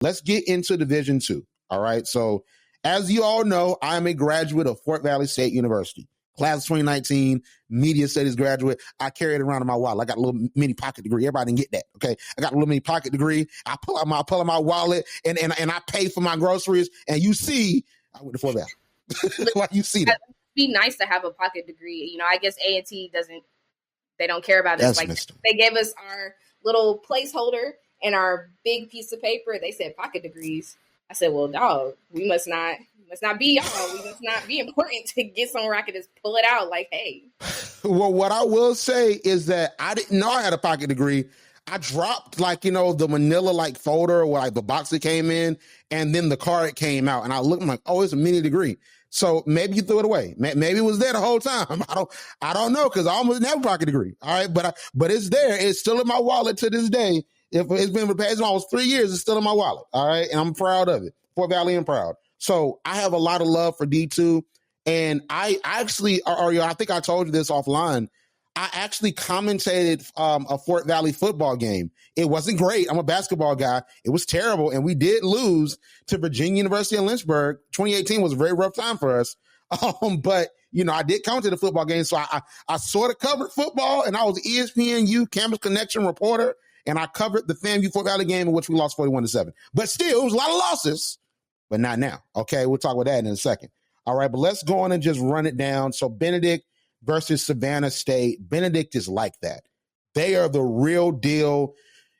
Let's get into Division II. All right. So as you all know, I'm a graduate of Fort Valley State University. Class of 2019, media studies graduate. I carry it around in my wallet. I got a little mini pocket degree. Everybody didn't get that. Okay. I got a little mini pocket degree. I pull out my wallet and I pay for my groceries. And you see, I went to Fort Valley. Like you see that. It'd be nice to have a pocket degree. I guess A&T they don't care about us. Like they gave us our little placeholder and our big piece of paper. They said pocket degrees. I said, well, dog, we must not be y'all. We must not be important to get somewhere I could just pull it out like, hey. Well, what I will say is that I didn't know I had a pocket degree. I dropped the manila folder or the box that came in, and then the card came out, and I looked, I'm like, oh, it's a mini degree. So maybe you threw it away. Maybe it was there the whole time. I don't know, because I almost never pocket degree. All right, but it's there. It's still in my wallet to this day. If it's been repaid almost 3 years, it's still in my wallet. All right, and I'm proud of it. Fort Valley and proud. So I have a lot of love for D2, and I actually, I think I told you this offline. I actually commentated a Fort Valley football game. It wasn't great. I'm a basketball guy. It was terrible, and we did lose to Virginia University in Lynchburg. 2018 was a very rough time for us. But I did commentate the football game, so I sort of covered football, and I was ESPNU Campus Connection reporter, and I covered the FAMU Fort Valley game in which we lost 41-7. But still, it was a lot of losses, but not now. Okay, we'll talk about that in a second. All right, but let's go on and just run it down. So Benedict versus Savannah State. Benedict is like that. They are the real deal.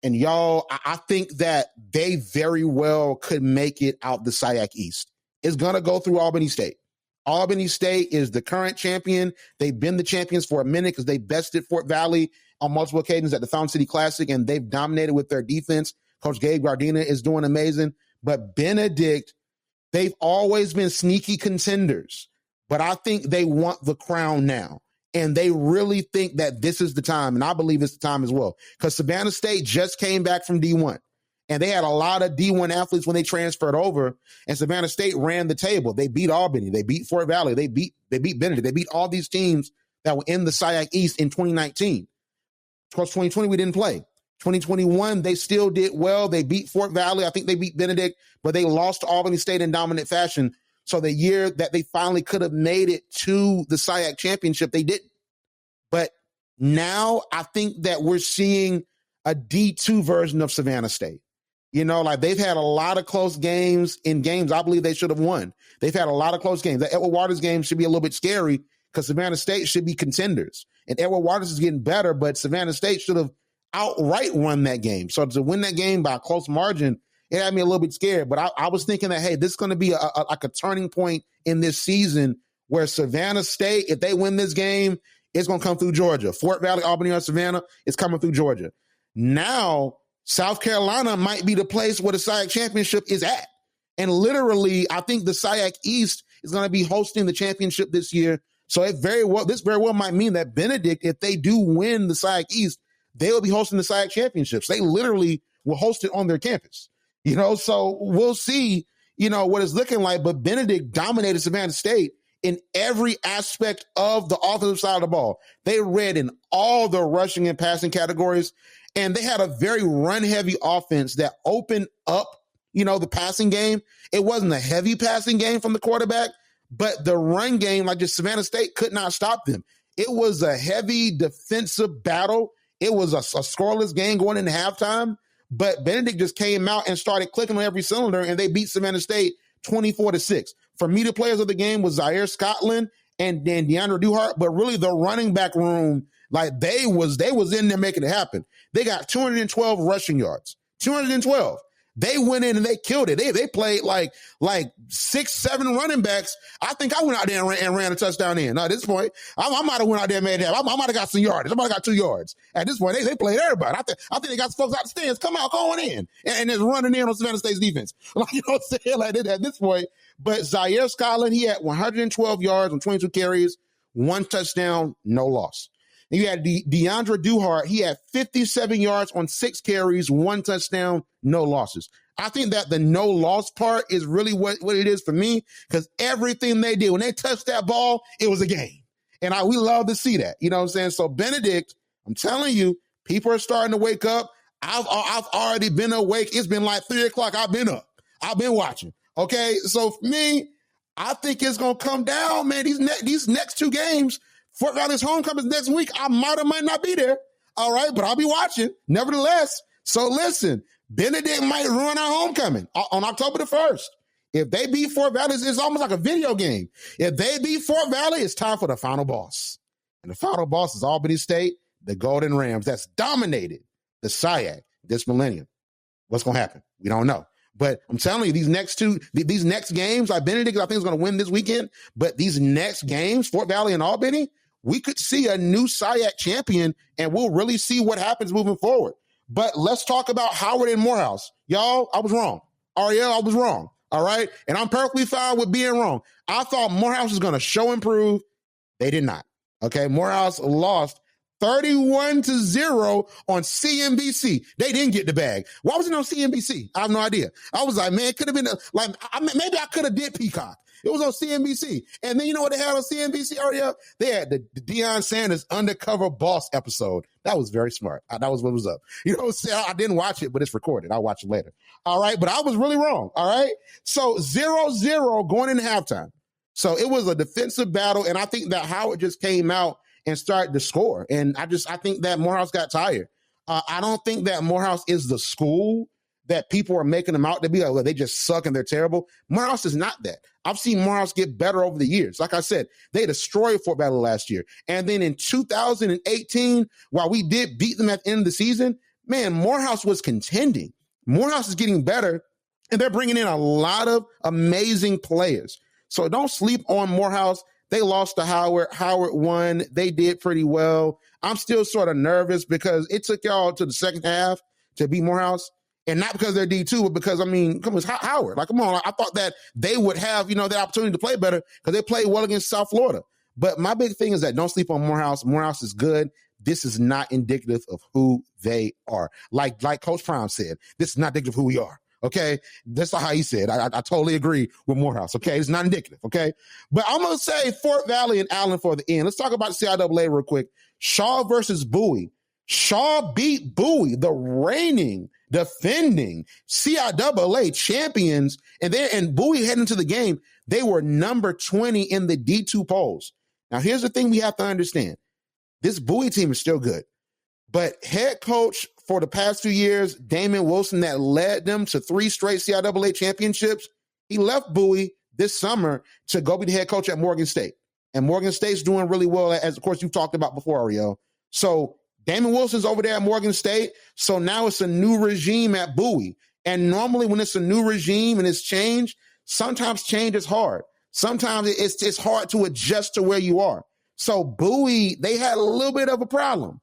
And y'all, I think that they very well could make it out the SIAC East. It's going to go through Albany State. Albany State is the current champion. They've been the champions for a minute because they bested Fort Valley on multiple occasions at the Fountain City Classic, and they've dominated with their defense. Coach Gabe Gardena is doing amazing. But Benedict, they've always been sneaky contenders, but I think they want the crown now. And they really think that this is the time, and I believe it's the time as well, because Savannah State just came back from D1, and they had a lot of D1 athletes when they transferred over, and Savannah State ran the table. They beat Albany. They beat Fort Valley. They beat Benedict. They beat all these teams that were in the SIAC East in 2019. Of course, 2020, we didn't play. 2021, they still did well. They beat Fort Valley. I think they beat Benedict, but they lost to Albany State in dominant fashion. So the year that they finally could have made it to the SIAC championship, they didn't. But now I think that we're seeing a D2 version of Savannah State. They've had a lot of close games in games I believe they should have won. They've had a lot of close games. The Edward Waters game should be a little bit scary because Savannah State should be contenders. And Edward Waters is getting better, but Savannah State should have outright won that game. So to win that game by a close margin, it had me a little bit scared. But I was thinking that, hey, this is going to be a turning point in this season where Savannah State, if they win this game, it's going to come through Georgia. Fort Valley, Albany, or Savannah, it's coming through Georgia. Now, South Carolina might be the place where the SIAC championship is at. And literally, I think the SIAC East is going to be hosting the championship this year. So this very well might mean that Benedict, if they do win the SIAC East, they will be hosting the SIAC championships. They literally will host it on their campus. So we'll see, what it's looking like. But Benedict dominated Savannah State in every aspect of the offensive side of the ball. They read in all the rushing and passing categories, and they had a very run-heavy offense that opened up, the passing game. It wasn't a heavy passing game from the quarterback, but the run game, just Savannah State, could not stop them. It was a heavy defensive battle. It was a scoreless game going into halftime, but Benedict just came out and started clicking on every cylinder, and they beat Savannah State 24-6. For me, the players of the game was Zaire Scotland and then DeAndre Duhart, but really the running back room, they was in there making it happen. They got 212 rushing yards, 212. They went in and they killed it. They played like 6-7 running backs. I think I went out there and ran a touchdown in. Now, at this point, I might have went out there and made it happen. I might have got some yards. I might have got 2 yards. At this point, they played everybody. I think they got some folks out the stands. Come out, going in. And just running in on Savannah State's defense. You know what I'm saying? At this point. But Zaire Scotland, he had 112 yards on 22 carries, 1 touchdown, no loss. And you had DeAndre Duhart. He had 57 yards on 6 carries, 1 touchdown, no losses. I think that the no loss part is really what it is for me, because everything they did, when they touched that ball, it was a game. And we love to see that. You know what I'm saying? So Benedict, I'm telling you, people are starting to wake up. I've already been awake. It's been like 3 o'clock. I've been up. I've been watching. Okay, so for me, I think it's gonna come down, man. These next 2 games, Fort Valley's homecoming next week. I might or might not be there. All right, but I'll be watching nevertheless. So listen, Benedict might ruin our homecoming on October the 1st. If they beat Fort Valley, it's almost like a video game. If they beat Fort Valley, it's time for the final boss. And the final boss is Albany State, the Golden Rams. That's dominated the SIAC this millennium. What's going to happen? We don't know. But I'm telling you, these next games, like Benedict, I think is going to win this weekend. But these next games, Fort Valley and Albany, we could see a new SIAC champion, and we'll really see what happens moving forward. But let's talk about Howard and Morehouse. Y'all, I was wrong. Ariel, I was wrong. All right? And I'm perfectly fine with being wrong. I thought Morehouse was going to show and prove. They did not. Okay? Morehouse lost 31-0 on CNBC. They didn't get the bag. Why was it on CNBC? I have no idea. I was like, man, it could have been maybe I could have did Peacock. It was on CNBC. And then you know what they had on CNBC, Ariel? They had the Deion Sanders Undercover Boss episode. That was very smart. That was what was up. You know, I didn't watch it, but it's recorded. I'll watch it later. All right, but I was really wrong. All right? So 0-0 going into halftime. So it was a defensive battle, and I think that Howard just came out and started to score. And I think that Morehouse got tired. I don't think that Morehouse is the school that people are making them out to be. Like, well, they just suck and they're terrible. Morehouse is not that. I've seen Morehouse get better over the years. Like I said, they destroyed Fort Valley last year. And then in 2018, while we did beat them at the end of the season, man, Morehouse was contending. Morehouse is getting better, and they're bringing in a lot of amazing players. So don't sleep on Morehouse. They lost to Howard. Howard won. They did pretty well. I'm still sort of nervous because it took y'all to the second half to beat Morehouse. And not because they're D2, but because, I mean, come on, it's Howard. Like, come on. I thought that they would have, the opportunity to play better because they played well against South Florida. But my big thing is that don't sleep on Morehouse. Morehouse is good. This is not indicative of who they are. Like Coach Prime said, this is not indicative of who we are. Okay? That's not how he said. I totally agree with Morehouse. Okay? It's not indicative. Okay? But I'm going to say Fort Valley and Allen for the end. Let's talk about the CIAA real quick. Shaw versus Bowie. Shaw beat Bowie, the reigning, defending CIAA champions, and Bowie heading into the game, they were number 20 in the D2 polls. Now, here's the thing we have to understand. This Bowie team is still good, but head coach for the past few years, Damon Wilson, that led them to 3 straight CIAA championships, he left Bowie this summer to go be the head coach at Morgan State. And Morgan State's doing really well, as, of course, you've talked about before, Ariel. So Damon Wilson's over there at Morgan State, so now it's a new regime at Bowie. And normally when it's a new regime and it's change, sometimes change is hard. Sometimes it's hard to adjust to where you are. So Bowie, they had a little bit of a problem,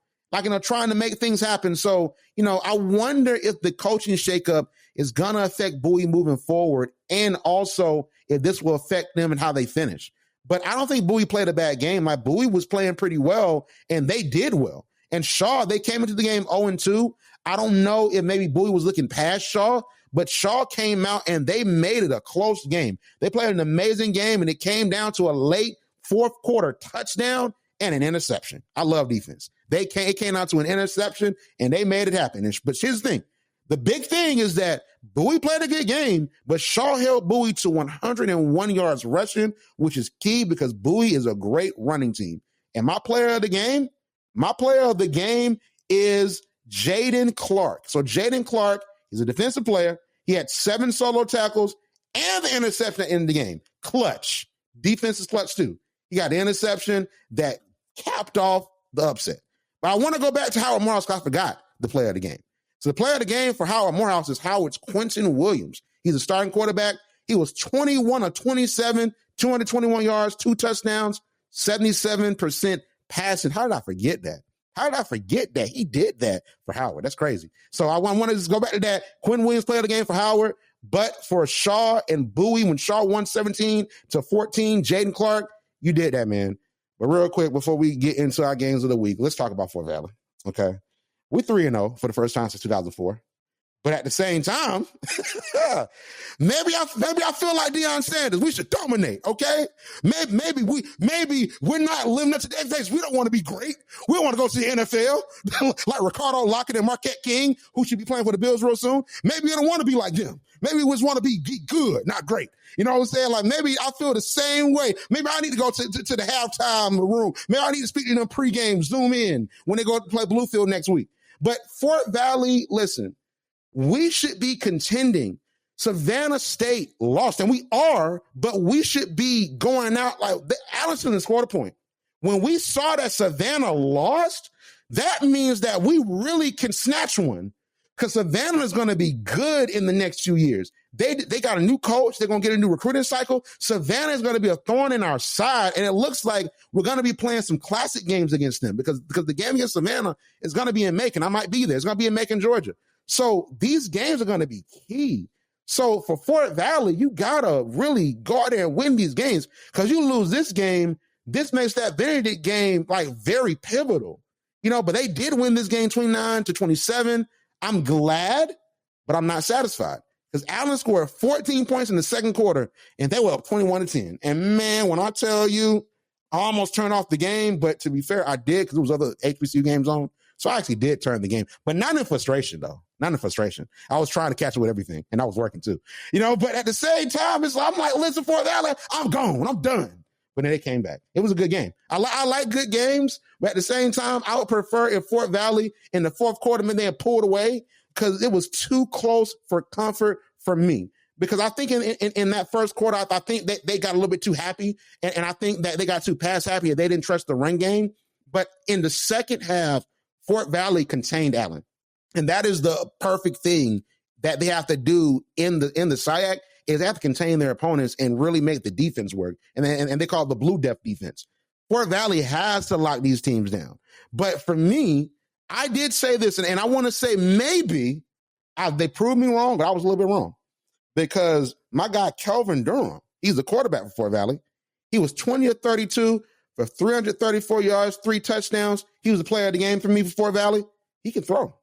trying to make things happen. So, I wonder if the coaching shakeup is going to affect Bowie moving forward, and also if this will affect them and how they finish. But I don't think Bowie played a bad game. Like, Bowie was playing pretty well, and they did well. And Shaw, they came into the game 0-2. I don't know if maybe Bowie was looking past Shaw, but Shaw came out and they made it a close game. They played an amazing game, and it came down to a late fourth quarter touchdown and an interception. I love defense. It came out to an interception, and they made it happen. But here's the thing. The big thing is that Bowie played a good game, but Shaw held Bowie to 101 yards rushing, which is key because Bowie is a great running team. And my player of the game is Jaden Clark. So Jaden Clark is a defensive player. He had 7 solo tackles and the interception at the end of the game. Clutch. Defense is clutch too. He got the interception that capped off the upset. But I want to go back to Howard Morehouse because I forgot the player of the game. So the player of the game for Howard Morehouse is Howard's Quentin Williams. He's a starting quarterback. He was 21 of 27, 221 yards, 2 touchdowns, 77% passing. How did I forget that? He did that for Howard. That's crazy. So I want to just go back to that. Quentin Williams player of the game for Howard. But for Shaw and Bowie, when Shaw won 17-14, Jaden Clark, you did that, man. But real quick, before we get into our games of the week, let's talk about Fort Valley, okay? We're 3-0 for the first time since 2004. But at the same time, maybe I feel like Deion Sanders. We should dominate, okay? Maybe we're not living up to the expectations. We don't want to be great. We don't want to go to the NFL like Ricardo Lockett and Marquette King, who should be playing for the Bills real soon. Maybe we don't want to be like them. Maybe we just want to be good, not great. You know what I'm saying? Like maybe I feel the same way. Maybe I need to go to the halftime room. Maybe I need to speak to them pregame, Zoom in when they go to play Bluefield next week. But Fort Valley, listen. We should be contending. Savannah State lost, and we are, but we should be going out like Allison scored a point. When we saw that Savannah lost, that means that we really can snatch one because Savannah is going to be good in the next 2 years. They got a new coach. They're going to get a new recruiting cycle. Savannah is going to be a thorn in our side, and it looks like we're going to be playing some classic games against them because the game against Savannah is going to be in Macon. I might be there. It's going to be in Macon, Georgia. So these games are going to be key. So for Fort Valley, you got to really go out there and win these games because you lose this game. This makes that Benedict game like very pivotal, but they did win this game 29-27. I'm glad, but I'm not satisfied because Allen scored 14 points in the second quarter and they were up 21-10. And man, when I tell you, I almost turned off the game, but to be fair, I did because there was other HBCU games on. So I actually did turn the game, but not in frustration, though. Not in frustration. I was trying to catch it with everything, and I was working, too. But at the same time, I'm like, listen, Fort Valley, I'm gone. I'm done. But then they came back. It was a good game. I like good games, but at the same time, I would prefer if Fort Valley in the fourth quarter, they had pulled away because it was too close for comfort for me. Because I think in that first quarter, I think they got a little bit too happy, and I think that they got too pass happy and they didn't trust the run game. But in the second half, Fort Valley contained Allen. And that is the perfect thing that they have to do in the SIAC is they have to contain their opponents and really make the defense work. And they call it the blue death defense. Fort Valley has to lock these teams down. But for me, I did say this, and I want to say maybe they proved me wrong, but I was a little bit wrong. Because my guy, Kelvin Durham, he's a quarterback for Fort Valley. He was 20 of 32 for 334 yards, 3 touchdowns. He was the player of the game for me for Fort Valley. He can throw.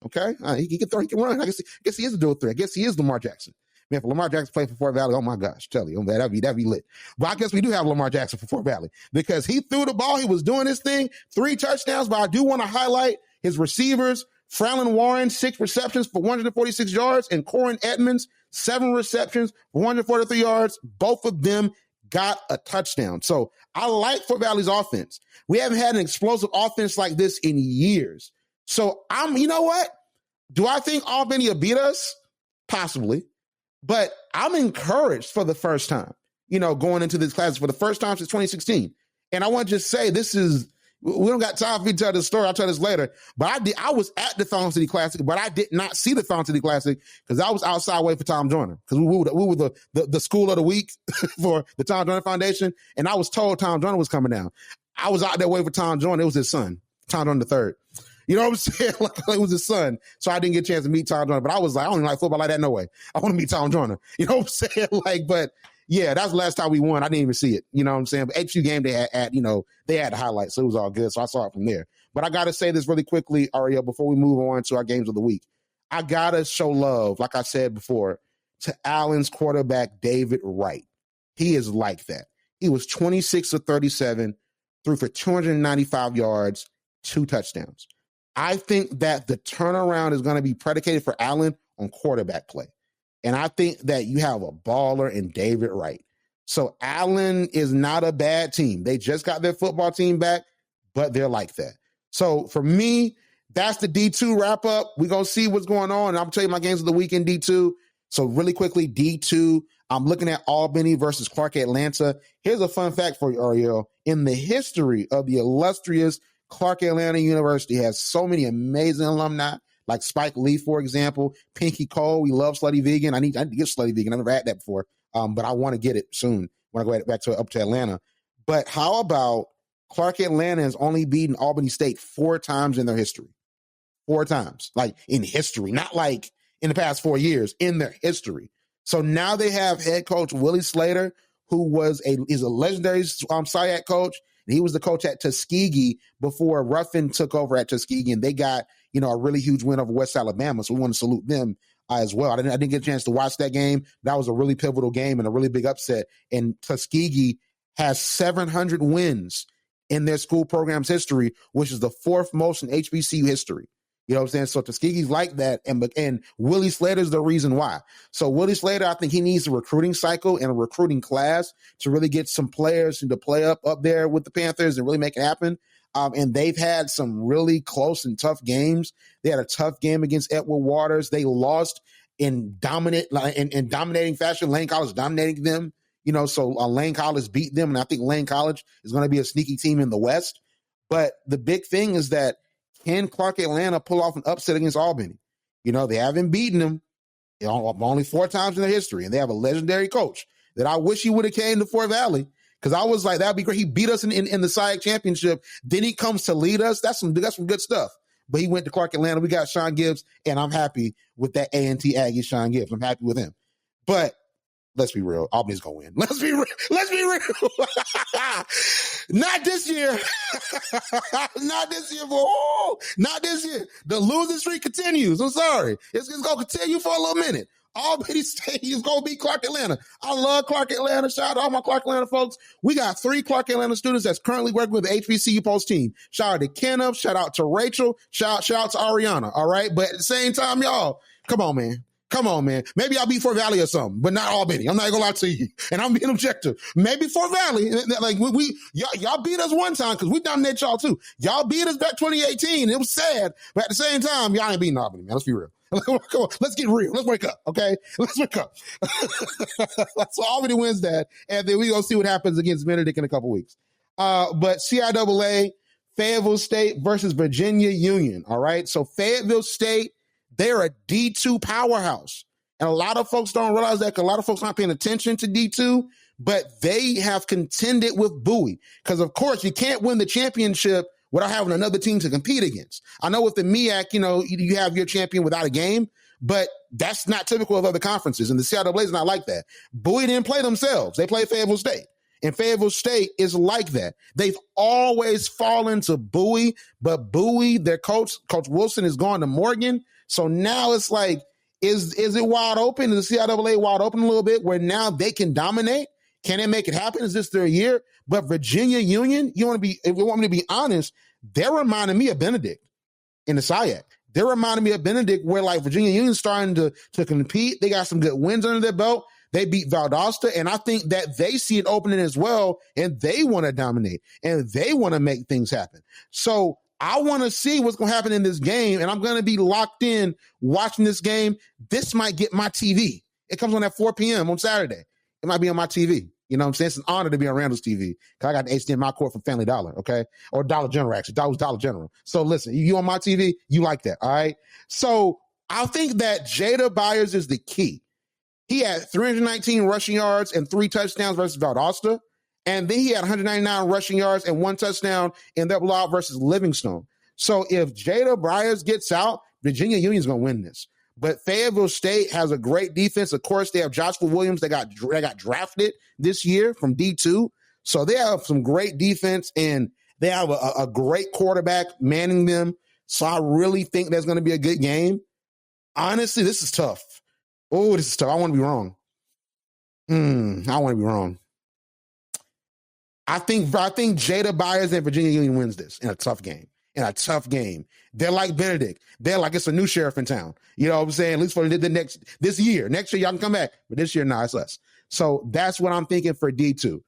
Okay? He can throw. He can run. I guess he is a dual threat. I guess he is Lamar Jackson. Man, if Lamar Jackson played for Fort Valley, oh my gosh, tell you, that'd be lit. But I guess we do have Lamar Jackson for Fort Valley because he threw the ball. He was doing his thing, 3 touchdowns. But I do want to highlight his receivers. Franklin Warren, 6 receptions for 146 yards, and Corin Edmonds, 7 receptions for 143 yards. Both of them got a touchdown. So I like Fort Valley's offense. We haven't had an explosive offense like this in years. So you know what? Do I think Albany will beat us? Possibly. But I'm encouraged for the first time, going into this class for the first time since 2016. And I want to just say we don't got time for me to tell this story. I'll tell this later. But I was at the Fountain City Classic, but I did not see the Fountain City Classic because I was outside waiting for Tom Joyner because we were the school of the week for the Tom Joyner Foundation. And I was told Tom Joyner was coming down. I was out there waiting for Tom Joyner. It was his son, Tom Joyner III. You know what I'm saying? Like, it was his son. So I didn't get a chance to meet Tom Joyner. But I was like, I don't even like football like that. No way. I want to meet Tom Joyner. You know what I'm saying? But yeah, that's the last time we won. I didn't even see it. You know what I'm saying? But HU game, they had the highlights. So it was all good. So I saw it from there. But I got to say this really quickly, Ariel, before we move on to our games of the week. I got to show love, like I said before, to Allen's quarterback, David Wright. He is like that. He was 26 of 37, threw for 295 yards, 2 touchdowns. I think that the turnaround is going to be predicated for Allen on quarterback play. And I think that you have a baller in David Wright. So Allen is not a bad team. They just got their football team back, but they're like that. So for me, that's the D2 wrap up. We're going to see what's going on. And I'll tell you my games of the week in D2. So really quickly, D2, I'm looking at Albany versus Clark Atlanta. Here's a fun fact for you, Ariel. In the history of the illustrious Clark Atlanta University has so many amazing alumni, like Spike Lee, for example, Pinky Cole. We love Slutty Vegan. I need to get Slutty Vegan. I've never had that before, but I want to get it soon when I go back up to Atlanta. But how about Clark Atlanta has only beaten Albany State 4 times in their history? 4 times, like in history, not like in the past 4 years, in their history. So now they have head coach Willie Slater, who is a legendary SIAC coach. And he was the coach at Tuskegee before Ruffin took over at Tuskegee, and they got, a really huge win over West Alabama. So we want to salute them as well. I didn't get a chance to watch that game. That was a really pivotal game and a really big upset. And Tuskegee has 700 wins in their school program's history, which is the fourth most in HBCU history. You know what I'm saying? So Tuskegee's like that, and Willie Slater's the reason why. So Willie Slater, I think he needs a recruiting cycle and a recruiting class to really get some players to play up there with the Panthers and really make it happen. And they've had some really close and tough games. They had a tough game against Edward Waters. They lost in dominating fashion. Lane College dominating them. So Lane College beat them, and I think Lane College is going to be a sneaky team in the West. But the big thing is that, can Clark Atlanta pull off an upset against Albany? They haven't beaten them only 4 times in their history, and they have a legendary coach that I wish he would have came to Fort Valley, because I was like, that'd be great. He beat us in the SIAC championship. Then he comes to lead us. That's some good stuff. But he went to Clark Atlanta. We got Sean Gibbs, and I'm happy with that A&T Aggie Sean Gibbs. I'm happy with him. But let's be real. Albany's going to win. Let's be real. Not this year. Not this year. Not this year. The losing streak continues. I'm sorry. It's going to continue for a little minute. Albany State is going to beat Clark Atlanta. I love Clark Atlanta. Shout out to all my Clark Atlanta folks. We got 3 Clark Atlanta students that's currently working with the HBCU Post team. Shout out to Kenneth. Shout out to Rachel. Shout out to Ariana. All right. But at the same time, y'all, come on, man. Maybe I'll beat Fort Valley or something, but not Albany. I'm not gonna lie to you, and I'm being objective. Maybe Fort Valley, like y'all beat us one time because we dominated y'all too. Y'all beat us back 2018. It was sad, but at the same time, y'all ain't beating Albany, man. Let's be real. Come on, let's get real. Let's wake up, okay? Let's wake up. So Albany wins that, and then we gonna see what happens against Benedict in a couple weeks. But CIAA, Fayetteville State versus Virginia Union. All right, so Fayetteville State, they're a D2 powerhouse. And a lot of folks don't realize that, because a lot of folks aren't paying attention to D2, but they have contended with Bowie. Because, of course, you can't win the championship without having another team to compete against. I know with the MEAC, you have your champion without a game, but that's not typical of other conferences. And the CIAA is not like that. Bowie didn't play themselves. They played Fayetteville State. And Fayetteville State is like that. They've always fallen to Bowie, but Bowie, their coach Wilson, is going to Morgan. So now it's like, is it wide open? Is the CIAA wide open a little bit where now they can dominate? Can they make it happen? Is this their year? But Virginia Union, if you want me to be honest, they're reminding me of Benedict in the SIAC. They're reminding me of Benedict, where like Virginia Union's starting to compete. They got some good wins under their belt. They beat Valdosta, and I think that they see it opening as well, and they want to dominate, and they want to make things happen. So I want to see what's going to happen in this game, and I'm going to be locked in watching this game. This might get my TV. It comes on at 4 p.m. on Saturday. It might be on my TV. You know what I'm saying? It's an honor to be on Randall's TV, because I got the HDMI cord from Family Dollar, okay? Or Dollar General, actually. That was Dollar General. So listen, you on my TV, you like that, all right? So I think that Jada Byers is the key. He had 319 rushing yards and 3 touchdowns versus Valdosta. And then he had 199 rushing yards and 1 touchdown in their blowout versus Livingstone. So if Jada Byers gets out, Virginia Union's going to win this. But Fayetteville State has a great defense. Of course, they have Joshua Williams. They got drafted this year from D2. So they have some great defense, and they have a great quarterback manning them. So I really think there's going to be a good game. Honestly, this is tough. Oh, this is tough. I want to be wrong. I want to be wrong. I think Jada Byers and Virginia Union wins this in a tough game. They're like Benedict. They're like, it's a new sheriff in town. You know what I'm saying? At least for this year. Next year, y'all can come back. But this year, nah, it's us. So that's what I'm thinking for D2.